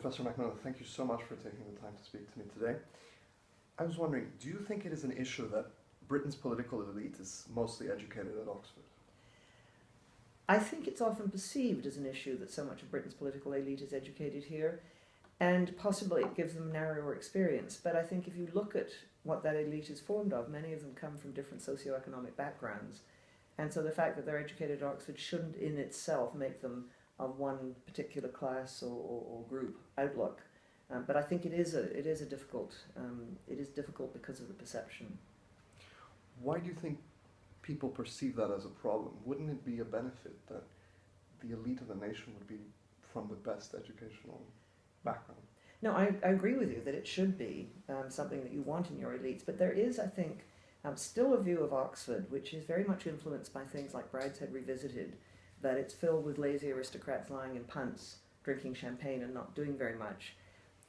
Professor Macmillan, thank you so much for taking the time to speak to me today. I was wondering, do you think it is an issue that Britain's political elite is mostly educated at Oxford? I think it's often perceived as an issue that so much of Britain's political elite is educated here, and possibly it gives them narrower experience. But I think if you look at what that elite is formed of, many of them come from different socioeconomic backgrounds. And so the fact that they're educated at Oxford shouldn't in itself make them of one particular class or group outlook. But I think it is difficult because of the perception. Why do you think people perceive that as a problem? Wouldn't it be a benefit that the elite of the nation would be from the best educational background? No, I agree with you that it should be something that you want in your elites, but there is, I think, still a view of Oxford which is very much influenced by things like Brideshead Revisited, that it's filled with lazy aristocrats lying in punts, drinking champagne and not doing very much.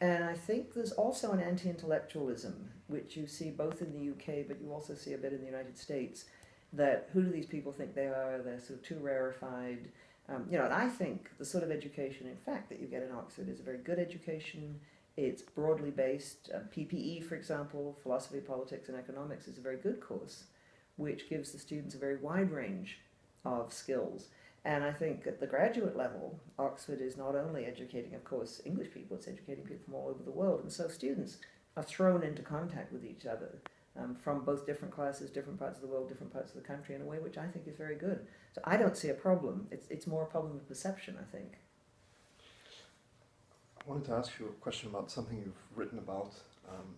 And I think there's also an anti-intellectualism, which you see both in the UK, but you also see a bit in the United States, that who do these people think they are? They're sort of too rarefied. And I think the sort of education, in fact, that you get in Oxford is a very good education. It's broadly based. PPE, for example, philosophy, politics, and economics is a very good course, which gives the students a very wide range of skills. And I think at the graduate level, Oxford is not only educating, of course, English people, it's educating people from all over the world. And so students are thrown into contact with each other from both different classes, different parts of the world, different parts of the country, in a way which I think is very good. So I don't see a problem. It's more a problem of perception, I think. I wanted to ask you a question about something you've written about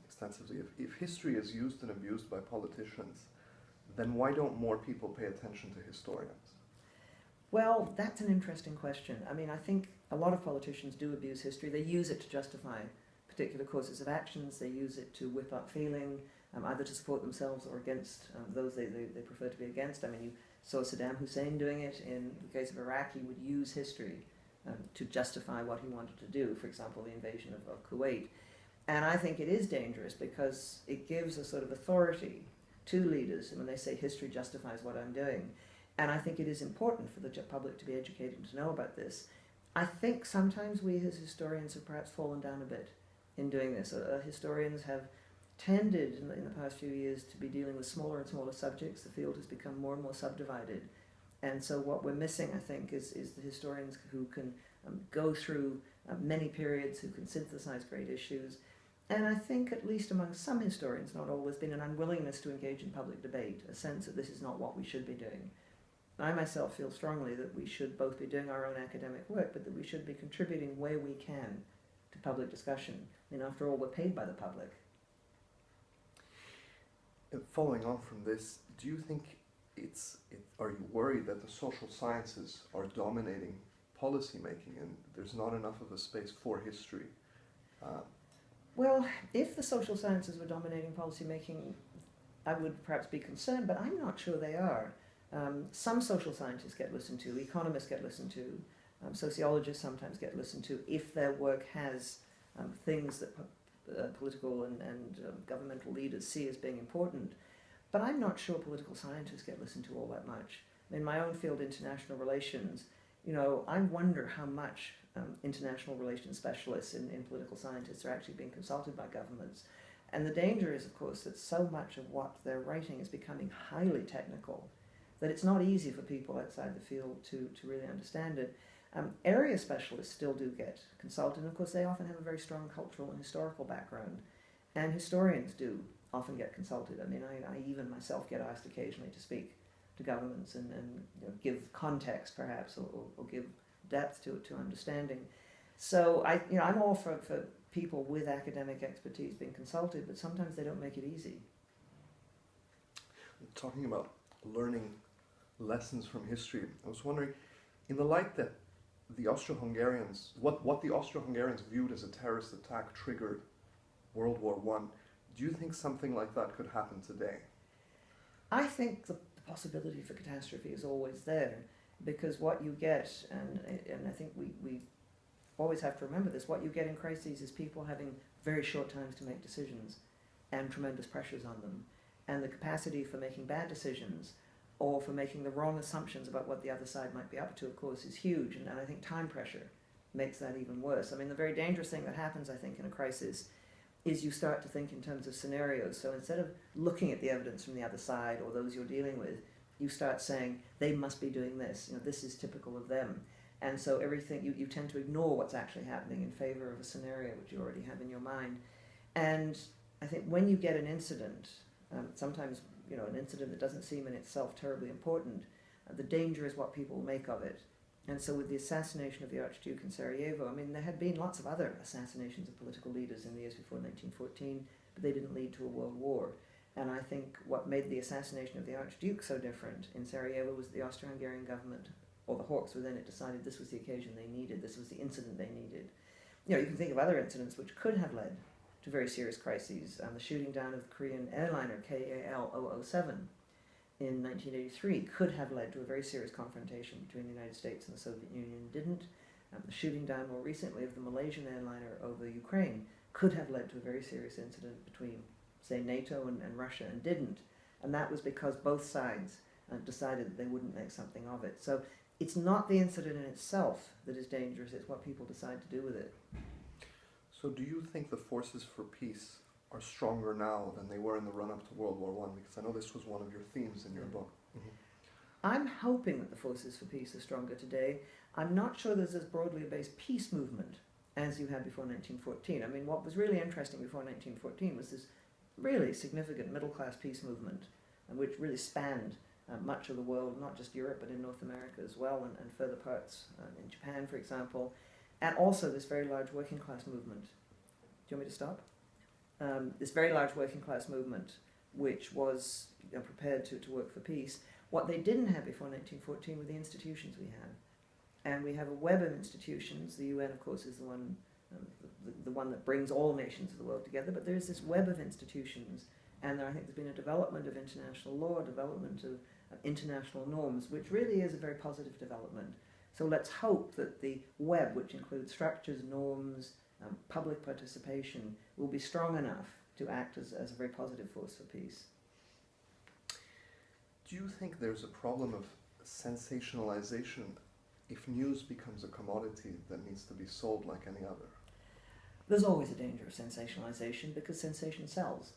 extensively. If history is used and abused by politicians, then why don't more people pay attention to historians? Well, that's an interesting question. I mean, I think a lot of politicians do abuse history. They use it to justify particular courses of actions. They use it to whip up feeling, either to support themselves or against those they prefer to be against. I mean, you saw Saddam Hussein doing it. In the case of Iraq, he would use history to justify what he wanted to do, for example, the invasion of Kuwait. And I think it is dangerous because it gives a sort of authority to leaders when they say history justifies what I'm doing. And I think it is important for the public to be educated and to know about this. I think sometimes we as historians have perhaps fallen down a bit in doing this. Historians have tended in the past few years to be dealing with smaller and smaller subjects. The field has become more and more subdivided. And so what we're missing, I think, is the historians who can go through many periods, who can synthesize great issues. And I think, at least among some historians, not all, there's been an unwillingness to engage in public debate, a sense that this is not what we should be doing. I myself feel strongly that we should both be doing our own academic work, but that we should be contributing where we can to public discussion. I mean, after all, we're paid by the public. Following on from this, do you think are you worried that the social sciences are dominating policy making and there's not enough of a space for history? Well, if the social sciences were dominating policy making, I would perhaps be concerned, but I'm not sure they are. Some social scientists get listened to, economists get listened to, sociologists sometimes get listened to if their work has things that political and governmental leaders see as being important. But I'm not sure political scientists get listened to all that much. In my own field, international relations, I wonder how much international relations specialists in political scientists are actually being consulted by governments. And the danger is, of course, that so much of what they're writing is becoming highly technical, that it's not easy for people outside the field to really understand it. Area specialists still do get consulted, and of course they often have a very strong cultural and historical background, and historians do often get consulted. I mean, I even myself get asked occasionally to speak to governments and give context perhaps, or give depth to understanding. So I'm all for people with academic expertise being consulted, but sometimes they don't make it easy. Talking about learning lessons from history, I was wondering, in the light that the Austro-Hungarians, what the Austro-Hungarians viewed as a terrorist attack triggered World War I, do you think something like that could happen today? I think the possibility for catastrophe is always there, because what you get, and I think we always have to remember this, what you get in crises is people having very short times to make decisions and tremendous pressures on them. And the capacity for making bad decisions or for making the wrong assumptions about what the other side might be up to, of course, is huge. And I think time pressure makes that even worse. I mean, the very dangerous thing that happens, I think, in a crisis is you start to think in terms of scenarios. So instead of looking at the evidence from the other side or those you're dealing with, you start saying, they must be doing this, this is typical of them. And so everything, you tend to ignore what's actually happening in favor of a scenario which you already have in your mind. And I think when you get an incident, sometimes, an incident that doesn't seem in itself terribly important, the danger is what people make of it. And so with the assassination of the Archduke in Sarajevo, I mean, there had been lots of other assassinations of political leaders in the years before 1914, but they didn't lead to a world war. And I think what made the assassination of the Archduke so different in Sarajevo was the Austro-Hungarian government, or the Hawks within it, decided this was the occasion they needed, this was the incident they needed. You can think of other incidents which could have led to very serious crises. The shooting down of the Korean airliner KAL-007 in 1983 could have led to a very serious confrontation between the United States and the Soviet Union, didn't. The shooting down more recently of the Malaysian airliner over Ukraine could have led to a very serious incident between, say, NATO and Russia, and didn't. And that was because both sides decided that they wouldn't make something of it. So it's not the incident in itself that is dangerous, it's what people decide to do with it. So do you think the forces for peace are stronger now than they were in the run-up to World War I? Because I know this was one of your themes in your book. Mm-hmm. I'm hoping that the forces for peace are stronger today. I'm not sure there's as broadly a based peace movement as you had before 1914. I mean, what was really interesting before 1914 was this really significant middle-class peace movement, which really spanned much of the world, not just Europe, but in North America as well, and further parts in Japan, for example, and also this very large working-class movement. Do you want me to stop? This very large working-class movement, which was prepared to work for peace. What they didn't have before 1914 were the institutions we had. And we have a web of institutions. The UN, of course, is the one that brings all nations of the world together, but there's this web of institutions, and I think there's been a development of international law, development of international norms, which really is a very positive development. So let's hope that the web, which includes structures, norms, public participation, will be strong enough to act as a very positive force for peace. Do you think there's a problem of sensationalization if news becomes a commodity that needs to be sold like any other? There's always a danger of sensationalization because sensation sells.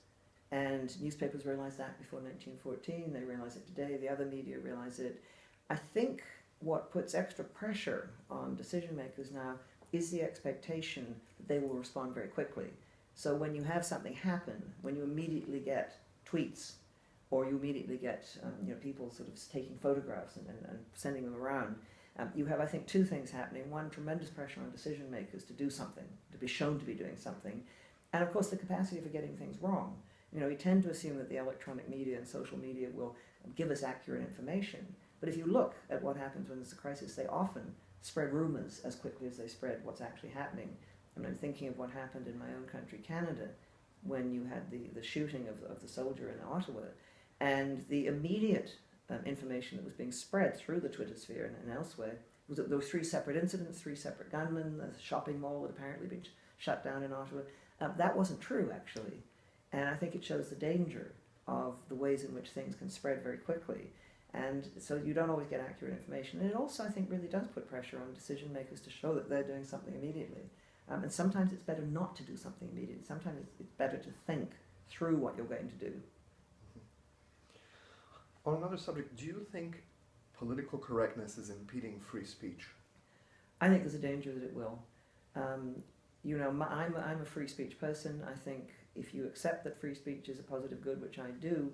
And newspapers realized that before 1914, they realize it today, the other media realize it. I think what puts extra pressure on decision makers now is the expectation that they will respond very quickly. So when you have something happen, when you immediately get tweets, or you immediately get people sort of taking photographs and sending them around, you have, I think, two things happening. One, tremendous pressure on decision makers to do something, to be shown to be doing something, and of course the capacity for getting things wrong. We tend to assume that the electronic media and social media will give us accurate information, but if you look at what happens when there's a crisis, they often spread rumors as quickly as they spread what's actually happening. And I'm thinking of what happened in my own country, Canada, when you had the shooting of the soldier in Ottawa, and the immediate information that was being spread through the Twitter sphere and elsewhere was that there were 3 separate incidents, 3 separate gunmen, a shopping mall had apparently been shut down in Ottawa. That wasn't true, actually. And I think it shows the danger of the ways in which things can spread very quickly. And so you don't always get accurate information. And it also, I think, really does put pressure on decision makers to show that they're doing something immediately. And sometimes it's better not to do something immediately. Sometimes it's better to think through what you're going to do. On another subject, do you think political correctness is impeding free speech? I think there's a danger that it will. I'm a free speech person. I think if you accept that free speech is a positive good, which I do,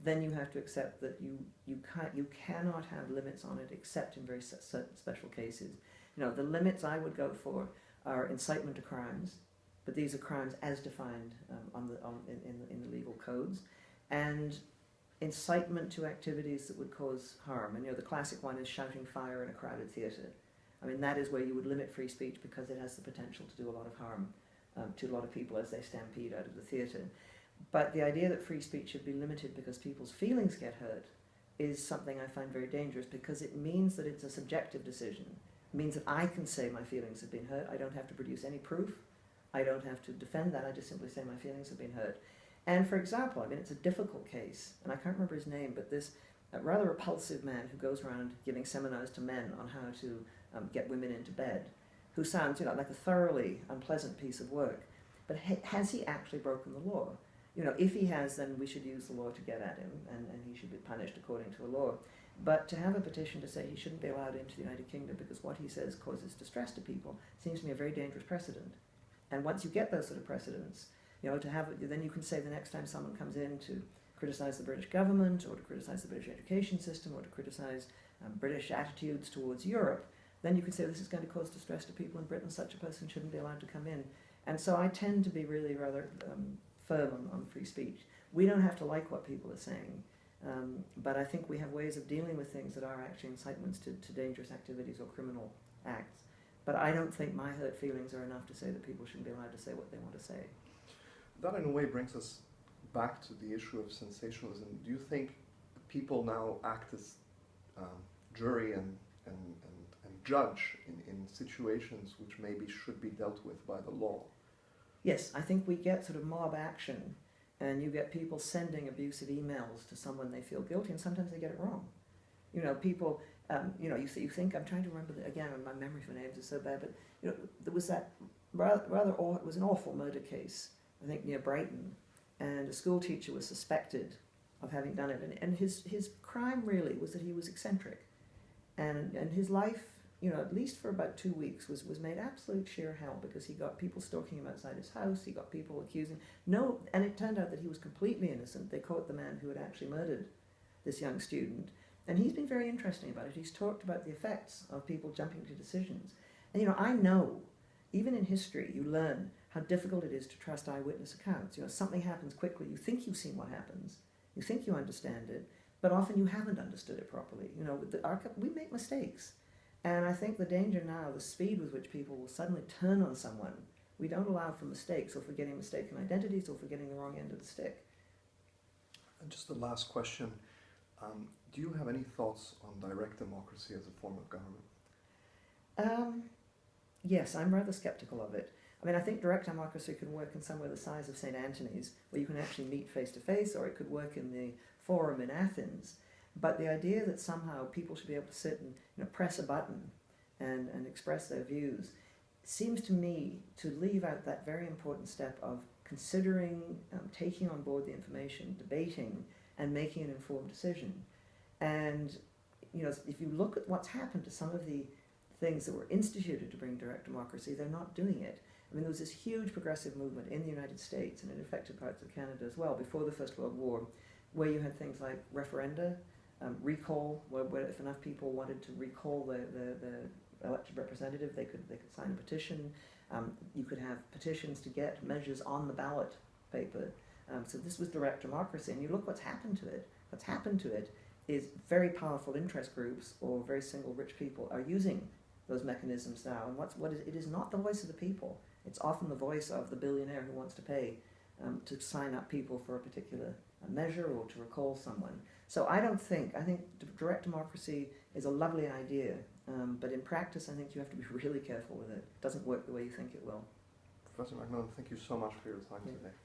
then you have to accept that you cannot have limits on it except in very special cases. The limits I would go for are incitement to crimes, but these are crimes as defined in the legal codes, and incitement to activities that would cause harm. And the classic one is shouting fire in a crowded theatre. I mean, that is where you would limit free speech because it has the potential to do a lot of harm to a lot of people as they stampede out of the theatre. But the idea that free speech should be limited because people's feelings get hurt is something I find very dangerous, because it means that it's a subjective decision. It means that I can say my feelings have been hurt. I don't have to produce any proof. I don't have to defend that. I just simply say my feelings have been hurt. And for example, I mean, it's a difficult case, and I can't remember his name, but this rather repulsive man who goes around giving seminars to men on how to get women into bed who sounds, like a thoroughly unpleasant piece of work. But has he actually broken the law? If he has, then we should use the law to get at him, and he should be punished according to the law. But to have a petition to say he shouldn't be allowed into the United Kingdom because what he says causes distress to people seems to me a very dangerous precedent. And once you get those sort of precedents, then you can say the next time someone comes in to criticize the British government or to criticize the British education system or to criticize British attitudes towards Europe, then you can say this is going to cause distress to people in Britain, such a person shouldn't be allowed to come in. And so I tend to be really rather firm on free speech. We don't have to like what people are saying, but I think we have ways of dealing with things that are actually incitements to dangerous activities or criminal acts. But I don't think my hurt feelings are enough to say that people shouldn't be allowed to say what they want to say. That in a way brings us back to the issue of sensationalism. Do you think people now act as jury and judge in situations which maybe should be dealt with by the law? Yes, I think we get sort of mob action, and you get people sending abusive emails to someone they feel guilty, and sometimes they get it wrong. People, you think, I'm trying to remember, again, my memory for names is so bad, but, there was that it was an awful murder case, I think near Brighton, and a school teacher was suspected of having done it, and his crime really was that he was eccentric, and his life, at least for about 2 weeks, was made absolute sheer hell because he got people stalking him outside his house, he got people accusing, and it turned out that he was completely innocent. They caught the man who had actually murdered this young student, and he's been very interesting about it. He's talked about the effects of people jumping to decisions. And I know, even in history, you learn how difficult it is to trust eyewitness accounts. Something happens quickly, you think you've seen what happens, you think you understand it, but often you haven't understood it properly. We make mistakes. And I think the danger now, the speed with which people will suddenly turn on someone, we don't allow for mistakes or for getting mistaken identities or for getting the wrong end of the stick. And just the last question, do you have any thoughts on direct democracy as a form of government? Yes, I'm rather skeptical of it. I think direct democracy can work in somewhere the size of St. Antony's, where you can actually meet face to face, or it could work in the Forum in Athens. But the idea that somehow people should be able to sit and press a button and express their views seems to me to leave out that very important step of considering, taking on board the information, debating, and making an informed decision. And if you look at what's happened to some of the things that were instituted to bring direct democracy, they're not doing it. There was this huge progressive movement in the United States, and it affected parts of Canada as well, before the First World War, where you had things like referenda, recall, where if enough people wanted to recall the elected representative, they could sign a petition. You could have petitions to get measures on the ballot paper. So this was direct democracy, and you look what's happened to it. What's happened to it is very powerful interest groups or very single rich people are using those mechanisms now. And it is not the voice of the people. It's often the voice of the billionaire who wants to pay to sign up people for a particular measure or to recall someone. So I think direct democracy is a lovely idea, but in practice I think you have to be really careful with it. It doesn't work the way you think it will. Professor Macmillan, thank you so much for your time today.